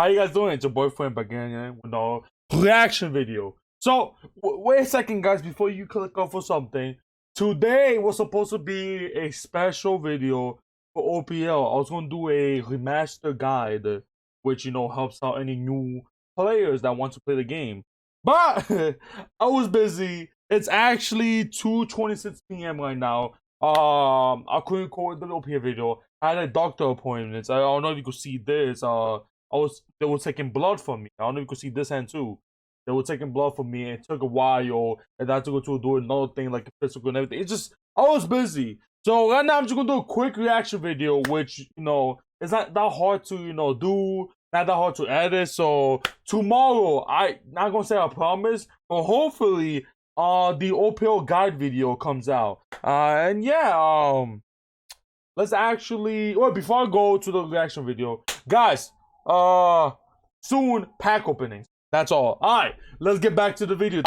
How you guys doing? It's your boyfriend back again with a reaction video. So, wait a second, guys, before you click off for something. Today was supposed to be a special video for OPL. I was going to do a remaster guide, which, helps out any new players that want to play the game. But, I was busy. It's actually 2:26 p.m. right now. I couldn't record the OPL video. I had a doctor appointment. I don't know if you could see this. They were taking blood from me. I don't know if you could see this hand too. They were taking blood from me. It took a while, and I had to go to do another thing like a physical and everything. It's just I was busy. So right now I'm just gonna do a quick reaction video, which it's not that hard to do, not that hard to edit. So tomorrow, I not gonna say I promise, but hopefully the OPL guide video comes out. And yeah, let's actually before I go to the reaction video, guys, soon pack openings. That's all. Alright, let's get back to the video.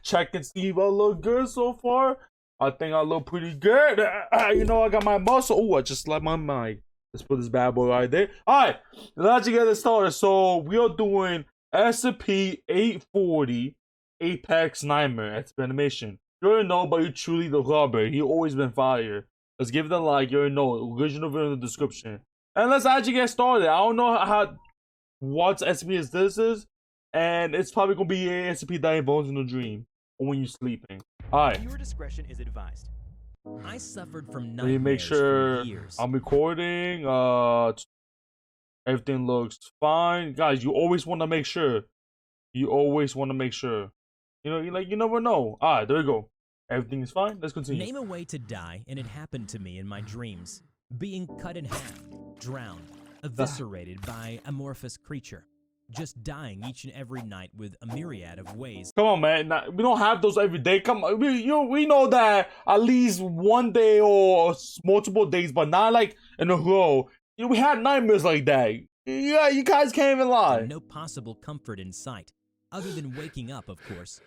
Check and see if I look good so far. I think I look pretty good. I got my muscle. Oh, I just slapped my mic. Let's put this bad boy right there. Alright, let's get it started. So we are doing SCP-2840 Apex Nightmare Experimentation. You already know, but you truly the rubber. He always been fire. Let's give it a like. You already know. Original video in the description. And let's actually get started. I don't know what SCP this is. And it's probably gonna be a SCP that involves in a dream or when you're sleeping. Alright. Your discretion is advised. I suffered from nightmares. Let me make sure for years. I'm recording. Everything looks fine. Guys, you always want to make sure. You always want to make sure. You never know. Alright, there we go. Everything is fine. Let's continue. Name a way to die, and it happened to me in my dreams. Being cut in half, drowned, eviscerated by amorphous creature. Just dying each and every night with a myriad of ways. Come on, man. We don't have those every day. Come on. We know that at least one day or multiple days, but not like in a row. We had nightmares like that. Yeah, you guys can't even lie. No possible comfort in sight, other than waking up, of course.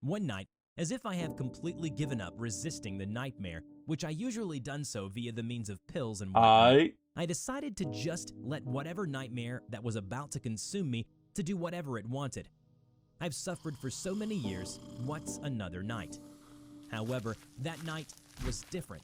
One night, as if I have completely given up resisting the nightmare, which I usually done so via the means of pills and whatnot, I decided to just let whatever nightmare that was about to consume me to do whatever it wanted. I've suffered for so many years, what's another night? However, that night was different.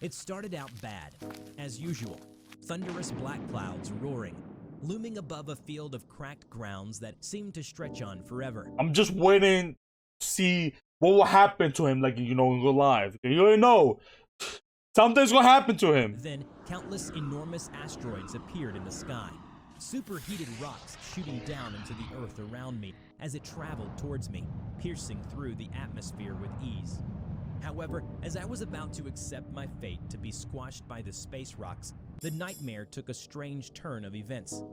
It started out bad, as usual. Thunderous black clouds roaring, looming above a field of cracked grounds that seemed to stretch on forever. I'm just waiting to see what will happen to him, in real life. You already know. Something's gonna happen to him. Then, countless enormous asteroids appeared in the sky. Superheated rocks shooting down into the earth around me as it traveled towards me, piercing through the atmosphere with ease. However, as I was about to accept my fate to be squashed by the space rocks, the nightmare took a strange turn of events.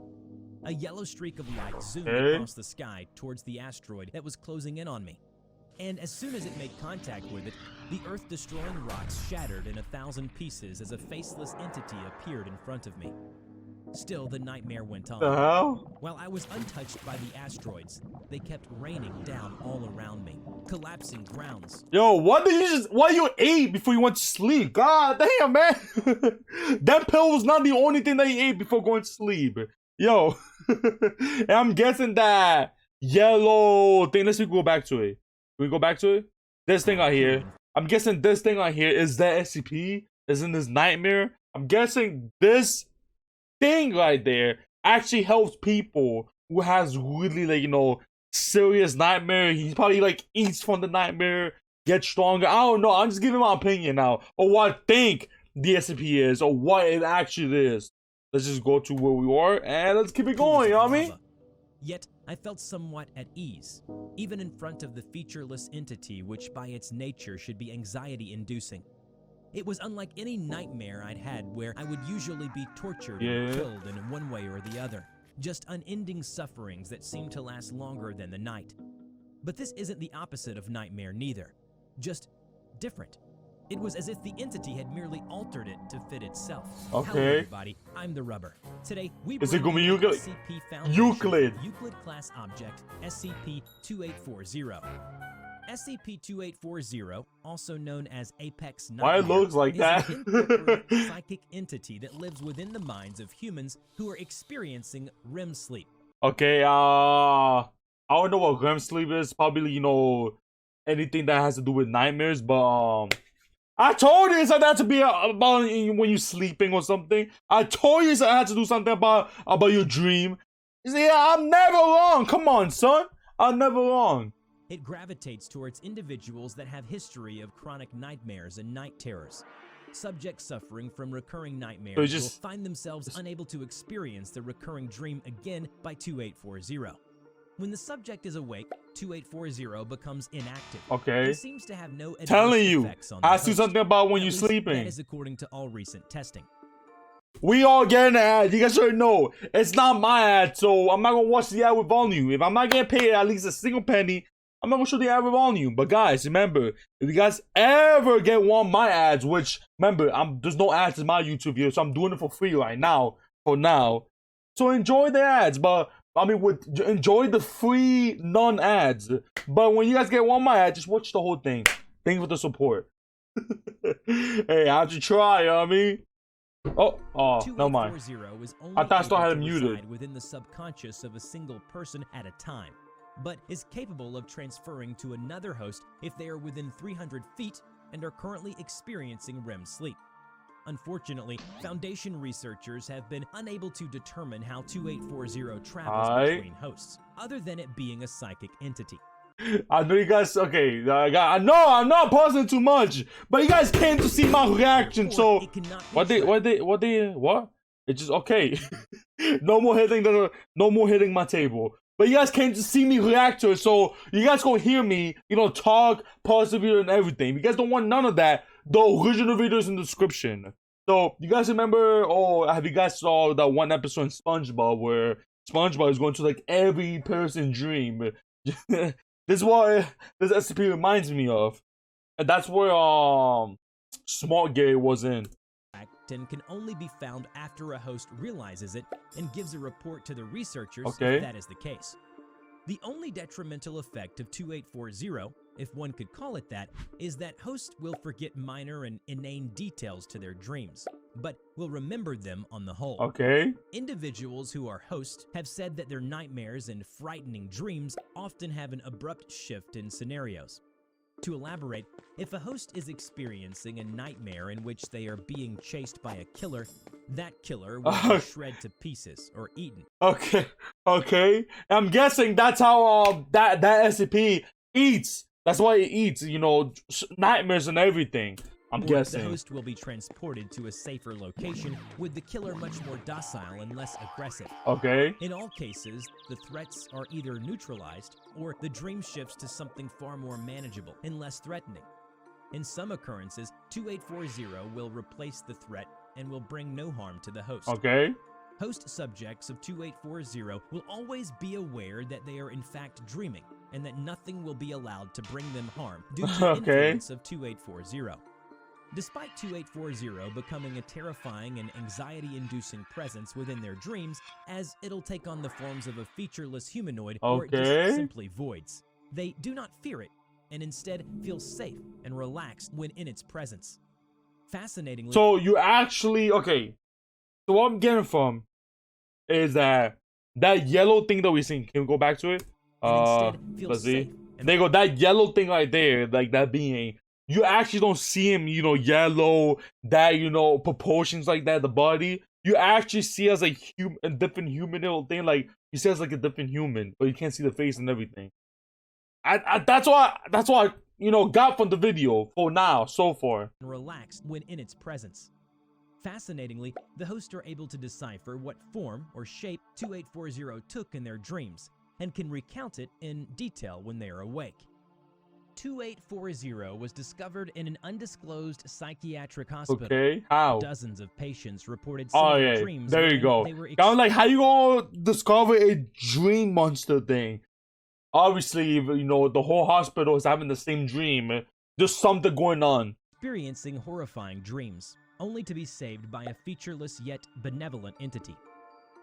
A yellow streak of light zoomed across the sky towards the asteroid that was closing in on me. And as soon as it made contact with it, the Earth-destroying rocks shattered in 1,000 pieces as a faceless entity appeared in front of me. Still, the nightmare went on. The hell? While I was untouched by the asteroids, they kept raining down all around me, collapsing grounds. Yo, what you ate before you went to sleep? God damn, man. That pill was not the only thing that you ate before going to sleep. Yo. And I'm guessing that yellow thing, let's go back to it. Can we go back to it? This thing right here. I'm guessing this thing right here is that SCP. Is in this nightmare. I'm guessing this thing right there actually helps people who has really serious nightmare. He probably eats from the nightmare, gets stronger. I don't know. I'm just giving my opinion now or what I think the SCP is or what it actually is. Let's just go to where we are and let's keep it going. You know what I mean? Yet, I felt somewhat at ease, even in front of the featureless entity which by its nature should be anxiety-inducing. It was unlike any nightmare I'd had where I would usually be tortured and killed in one way or the other. Just unending sufferings that seemed to last longer than the night. But this isn't the opposite of nightmare neither, just different. It was as if the entity had merely altered it to fit itself. Okay. Hello everybody, I'm the Rubber. Today, we Is it gonna be Euclid? Euclid Euclid class object, SCP-2840. SCP-2840, also known as Apex Why it Nightmare, looks like is that? an incorporeal psychic entity that lives within the minds of humans who are experiencing REM sleep. Okay, I don't know what REM sleep is. Probably, anything that has to do with nightmares. But I told you it had to be about when you're sleeping or something. I told you it had to do something about your dream. You see, I'm never wrong. Come on, son. I'm never wrong. It gravitates towards individuals that have history of chronic nightmares and night terrors. Subjects suffering from recurring nightmares will find themselves unable to experience the recurring dream again by 2840. When the subject is awake, 2840 becomes inactive. Okay. It seems to have no telling you, effects on I see something about when you're sleeping. That is according to all recent testing. We all getting an ad. You guys already know it's not my ad, so I'm not gonna watch the ad with volume. If I'm not getting paid at least a single penny, I'm not gonna show the ad with volume. But guys, remember, if you guys ever get one of my ads, which remember, there's no ads in my YouTube video, so I'm doing it for free right now. For now, so enjoy the ads, but I mean, enjoy the free non-ads. But when you guys get one of my ads, just watch the whole thing. Thanks for the support. Hey, how'd you try? You know what I mean? Oh, never mind. I thought I still had it muted. Within the subconscious of a single person at a time, but is capable of transferring to another host if they are within 300 feet and are currently experiencing REM sleep. Unfortunately, Foundation researchers have been unable to determine how 2840 travels between hosts, other than it being a psychic entity. I know you guys, okay, I know I'm not pausing too much, but you guys came to see my reaction, so what? It's just, okay. no more hitting my table. But you guys came to see me react to it, so you guys gonna hear me, talk, pause the video and everything. If you guys don't want none of that, the original video is in the description. So, you guys remember, have you guys saw that one episode in SpongeBob where SpongeBob is going to, like, every person's dream? This is what this SCP reminds me of. And that's where, Smart Gay was in. And can only be found after a host realizes it and gives a report to the researchers if that is the case. The only detrimental effect of 2840, if one could call it that, is that hosts will forget minor and inane details to their dreams, but will remember them on the whole. Okay. Individuals who are hosts have said that their nightmares and frightening dreams often have an abrupt shift in scenarios. To elaborate, if a host is experiencing a nightmare in which they are being chased by a killer, that killer will be shred to pieces or eaten. Okay. I'm guessing that's how that SCP eats. That's why it eats, nightmares and everything. I'm guessing. The host will be transported to a safer location, with the killer much more docile and less aggressive. Okay. In all cases, the threats are either neutralized, or the dream shifts to something far more manageable and less threatening. In some occurrences, 2840 will replace the threat and will bring no harm to the host. Okay. Host subjects of 2840 will always be aware that they are in fact dreaming, and that nothing will be allowed to bring them harm due to the influence of 2840. Despite 2840 becoming a terrifying and anxiety-inducing presence within their dreams, as it'll take on the forms of a featureless humanoid or it just simply voids, they do not fear it, and instead feel safe and relaxed when in its presence. Fascinatingly... So you actually... Okay. So what I'm getting from is that yellow thing that we seen, can we go back to it? Let's see. There you go, that yellow thing right there, like that being... You actually don't see him, yellow, that, proportions like that, the body. You actually see as a different human little thing, like, you see as like a different human, but you can't see the face and everything. That's why, got from the video for now, so far. Relaxed when in its presence. Fascinatingly, the hosts are able to decipher what form or shape 2840 took in their dreams, and can recount it in detail when they are awake. 2840 was discovered in an undisclosed psychiatric hospital. Okay, how? Dozens of patients reported similar dreams. There you go. I'm like, how you gonna discover a dream monster thing? Obviously, the whole hospital is having the same dream. There's something going on. Experiencing horrifying dreams, only to be saved by a featureless yet benevolent entity.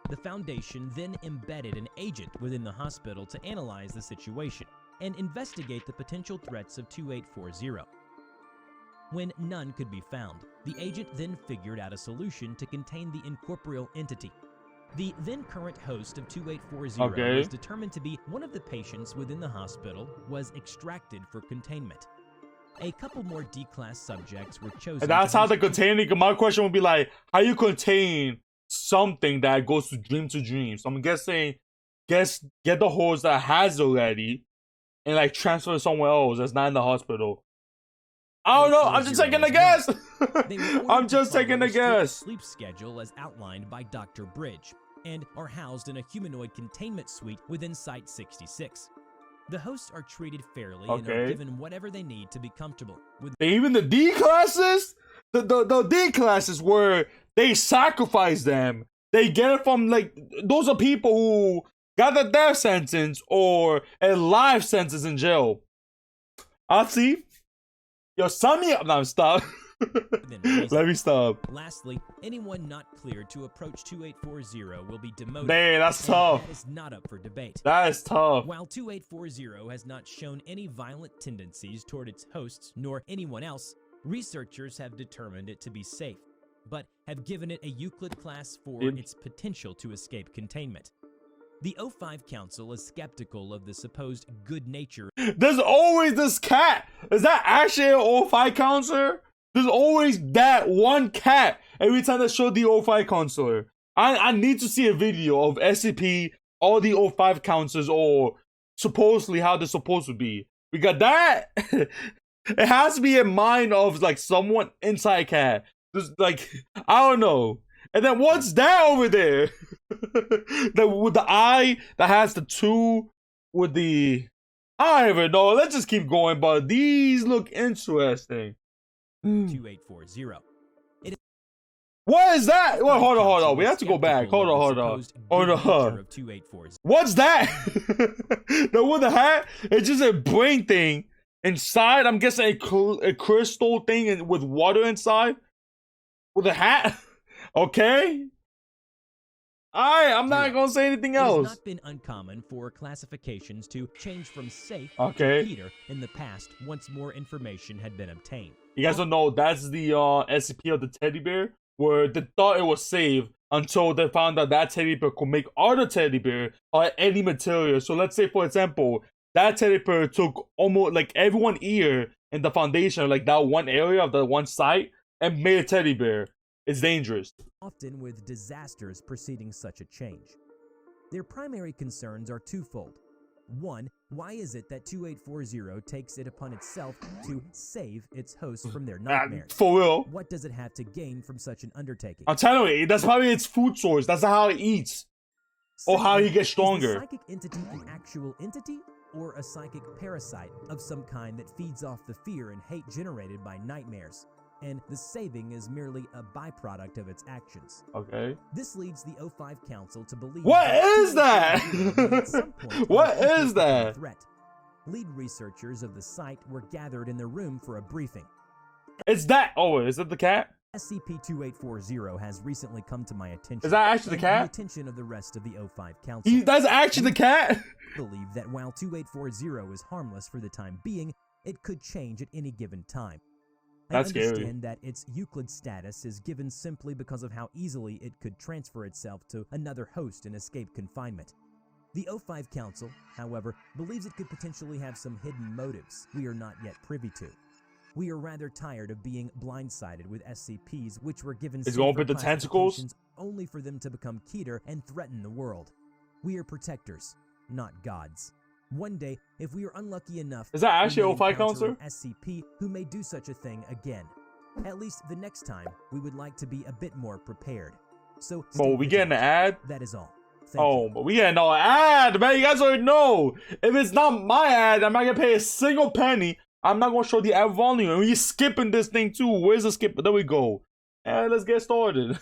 The Foundation then embedded an agent within the hospital to analyze the situation. and investigate the potential threats of 2840. When none could be found, the agent then figured out a solution to contain the incorporeal entity. The then current host of 2840 was determined to be one of the patients within the hospital was extracted for containment. A couple more D-class subjects were chosen. And that's how the containing. My question would be like, how you contain something that goes to dream? So I'm guessing, get the host that has already, and like transfer it somewhere else that's not in the hospital. I don't know. I'm just taking a guess. I'm just taking a guess. Sleep schedule as outlined by Dr. Bridge, and are housed in a humanoid containment suite within Site 66. The hosts are treated fairly and are given whatever they need to be comfortable. Even the D classes, the D classes where they sacrifice them, they get it from like those are people who got a death sentence or a life sentence in jail. I'll see. Yo, sum me up now. Stop. Let me stop. Lastly, anyone not cleared to approach 2840 will be demoted. Man, that's tough. That is not up for debate. That is tough. While 2840 has not shown any violent tendencies toward its hosts nor anyone else, researchers have determined it to be safe, but have given it a Euclid class for its potential to escape containment. The O5 Council is skeptical of the supposed good nature. There's always this cat. Is that actually an O5 counselor? There's always that one cat every time they show the O5 counselor. I need to see a video of SCP, all the O5 counselors, or supposedly how they're supposed to be. We got that. It has to be a mind of like someone inside cat. Just like, I don't know. And then what's that over there? With the eye that has the two with the... I don't even know. Let's just keep going, but these look interesting. 2840. What is that? Well, hold on. We have to go back. Hold on. What's that? The with the hat? It's just a brain thing inside. I'm guessing a crystal thing with water inside with a hat. Okay. I'm not gonna say anything else. It has not been uncommon for classifications to change from safe to Peter in the past once more information had been obtained. You guys don't know that's the SCP of the teddy bear, where they thought it was safe until they found out that teddy bear could make other teddy bear or any material. So let's say, for example, that teddy bear took almost like every one ear in the foundation, like that one area of the one site, and made a teddy bear. It's dangerous. Often with disasters preceding such a change. Their primary concerns are twofold. One, why is it that 2840 takes it upon itself to save its hosts from their nightmares? For real. What does it have to gain from such an undertaking? I'm telling you, that's probably its food source. That's how it eats. Or how he gets stronger. Is the psychic entity an actual entity, or a psychic parasite of some kind that feeds off the fear and hate generated by nightmares? And the saving is merely a byproduct of its actions. Okay. This leads the O5 Council to believe... What is that? What is that? Threat. Lead researchers of the site were gathered in the room for a briefing. Is that... Oh, is it the cat? SCP-2840 has recently come to my attention. Is that actually the cat? The attention of the rest of the O5 Council. That's actually the cat? I believe that while 2840 is harmless for the time being, it could change at any given time. That's I understand scary. that its Euclid status is given simply because of how easily it could transfer itself to another host and escape confinement. The O5 Council, however, believes it could potentially have some hidden motives we are not yet privy to. We are rather tired of being blindsided with SCPs which were given open the tentacles only for them to become Keter and threaten the world. We are protectors, not gods. One day, if we are unlucky enough, is that actually an O5 counselor? SCP who may do such a thing again. At least the next time, we would like to be a bit more prepared. So, we getting an ad? That is all. But we getting no ad, man. You guys already know. If it's not my ad, I'm not gonna pay a single penny. I'm not gonna show the ad volume. And we're skipping this thing too. Where's the skip? There we go. And let's get started.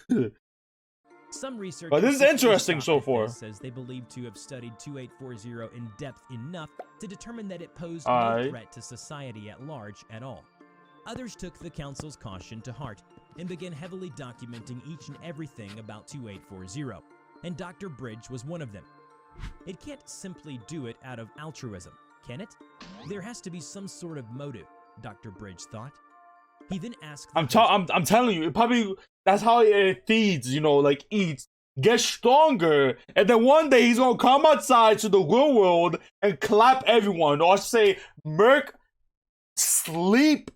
Some researchers, but this is interesting so far. Says they believe to have studied 2840 in depth enough to determine that it posed no threat to society at large at all. Others took the council's caution to heart and began heavily documenting each and everything about 2840, and Dr. Bridge was one of them. It can't simply do it out of altruism, can it? There has to be some sort of motive, Dr. Bridge thought. He then asked... I'm telling you, it probably, that's how it feeds, you know, like eats, gets stronger, and then one day he's gonna come outside to the real world and clap everyone, or say, murk, sleep,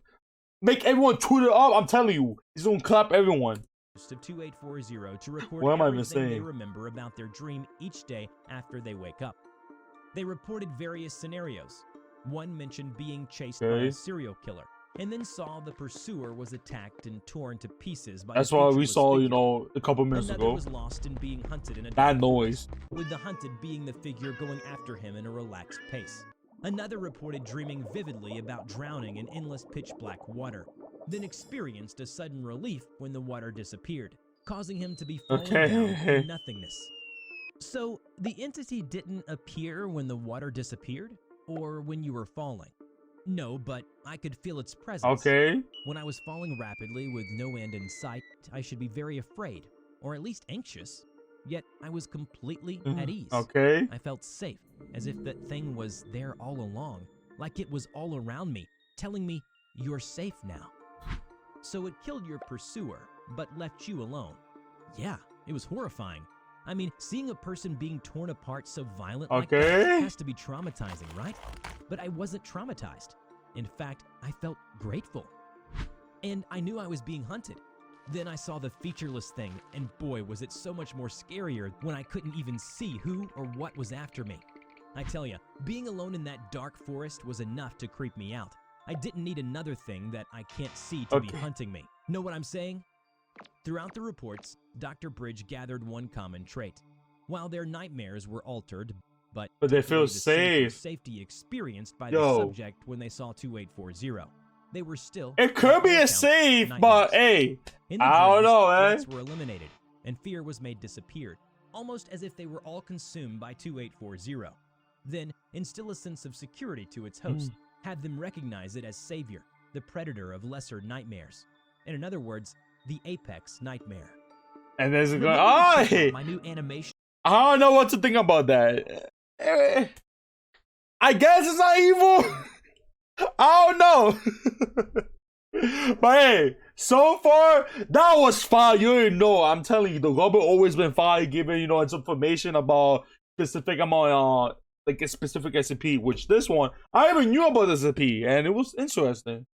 make everyone Twitter up. I'm telling you, he's gonna clap everyone. Of 2840 to record What am I everything they saying? remember about their dream each day after they wake up. They reported various scenarios. One mentioned being chased by a serial killer, and then saw the pursuer was attacked and torn to pieces by That's a what we featureless saw, figure. you know, a couple minutes Another ago. was lost in being hunted in a That noise. with the hunted being the figure going after him in a relaxed pace. Another reported dreaming vividly about drowning in endless pitch black water, then experienced a sudden relief when the water disappeared, causing him to be falling down in nothingness. So, the entity didn't appear when the water disappeared, or when you were falling? No, but I could feel its presence. Okay. When I was falling rapidly with no end in sight, I should be very afraid, or at least anxious. Yet I was completely at ease. Okay. I felt safe, as if that thing was there all along, like it was all around me, telling me, you're safe now. So it killed your pursuer, but left you alone. Yeah, it was horrifying. I mean, seeing a person being torn apart so violently like that has to be traumatizing, right? But I wasn't traumatized. In fact, I felt grateful. And I knew I was being hunted. Then I saw the featureless thing, and boy, was it so much more scarier when I couldn't even see who or what was after me. I tell ya, being alone in that dark forest was enough to creep me out. I didn't need another thing that I can't see to be hunting me. Know what I'm saying? Throughout the reports, Dr. Bridge gathered one common trait. While their nightmares were altered, but they feel the safe. Safety experienced by the subject when they saw 2840. They were still... It could be a safe, but hey, I don't know, man. Threats were eliminated, and fear was made disappeared, almost as if they were all consumed by 2840. Then, instill a sense of security to its host, have them recognize it as savior, the predator of lesser nightmares. In other words, the apex nightmare. And there's a guy. My new animation. I don't know what to think about that. I guess it's not evil. I don't know. But hey, so far, that was fire. You already know. I'm telling you, the Robert always been fire, giving, you know, its information about specific amount, like a specific SCP, which this one, I even knew about the SCP, and it was interesting.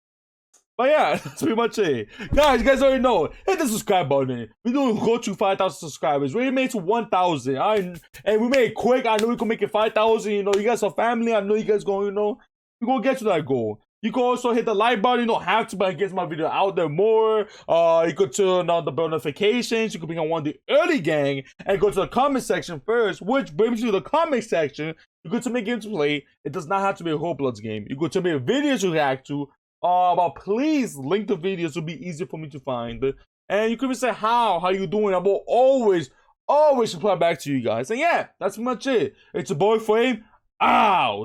But yeah, that's pretty much it. Guys, you guys already know. Hit the subscribe button. We're doing go to 5,000 subscribers. We already made it to 1,000. And we made it quick. I know we can make it 5,000. You know, you guys are family. I know you guys going, you know, we're going to get to that goal. You can also hit the like button. You don't have to, but it gets my video out there more. You could turn on the bell notifications. You could be on one of the early gang and go to the comment section first, which brings you to the comment section. You go to make games to play. It does not have to be a Roblox game. You go to make videos to react to. But please link the videos. It'll be easier for me to find. And you could even say how you doing. I will always reply back to you guys. And yeah, that's pretty much it. It's your boy Frame out.